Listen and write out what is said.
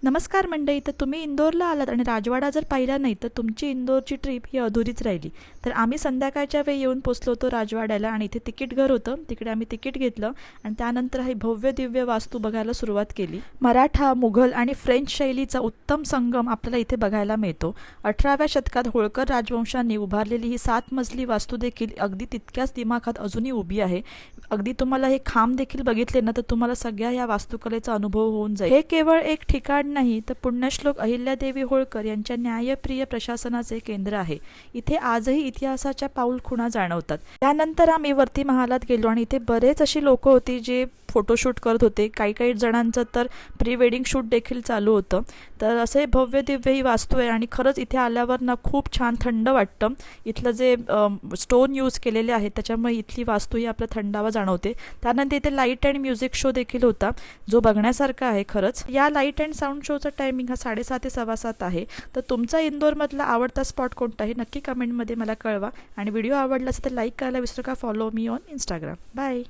नमस्कार मंडळी. तर तुम्ही इंदोरला आलात आणि राजवाडा जर पाहिला नाही तर तुमची इंदोरची ट्रिप ही अधुरीच राहिली. तर आम्ही संध्याकाळच्या वेळी येऊन पोचलो होतो राजवाड्याला आणि इथे तिकीट घर होतं. तिकडे आम्ही तिकीट घेतलं आणि त्यानंतर ही भव्य दिव्य वास्तू बघायला सुरुवात केली. मराठा, मुघल आणि फ्रेंच शैलीचा उत्तम संगम आपल्याला इथे बघायला मिळतो. 18व्या शतकात होळकर राजवंशांनी उभारलेली ही 7 मजली वास्तू देखील अगदी तितक्याच दिमाखात अजूनही उभी आहे. अगदी तुम्हाला हे खांब देखील बघितले ना तर तुम्हाला सगळ्या या वास्तुकलेचा अनुभव होऊन जाईल. हे केवळ एक ठिकाण नाही तर पुण्यश्लोक अहिल्यादेवी होळकर यांच्या न्यायप्रिय प्रशासनाचे केंद्र आहे. इथे आजही इतिहासाच्या पाऊलखुणा जाणवतात. त्यानंतर आम्ही वरती महालात गेलो आणि इथे बरेच अशी लोक होती जे फोटोशूट करत होते. काही जणांचं तर प्री वेडिंग शूट देखील चालू होतं. तर असे भव्य दिव्य ही वास्तू आहे आणि खरंच इथे आल्यावर ना खूप छान थंड वाटतं. इथलं जे स्टोन यूज केलेले आहेत त्याच्यामुळे इथली वास्तू ही आपला थंडावा जाणवते. त्यानंतर इथे लाईट अँड म्युझिक शो देखील होता जो बघण्यासारखा आहे. खरंच या लाईट अँड साऊंड शोचा टायमिंग हा 6:30 ते 7:15 आहे. तर तुमचा इंदोरमधला आवडता स्पॉट कोणता आहे नक्की कमेंटमध्ये मला कळवा आणि व्हिडिओ आवडला असेल तर लाईक करायला विसरू नका. Follow me on Instagram. Bye.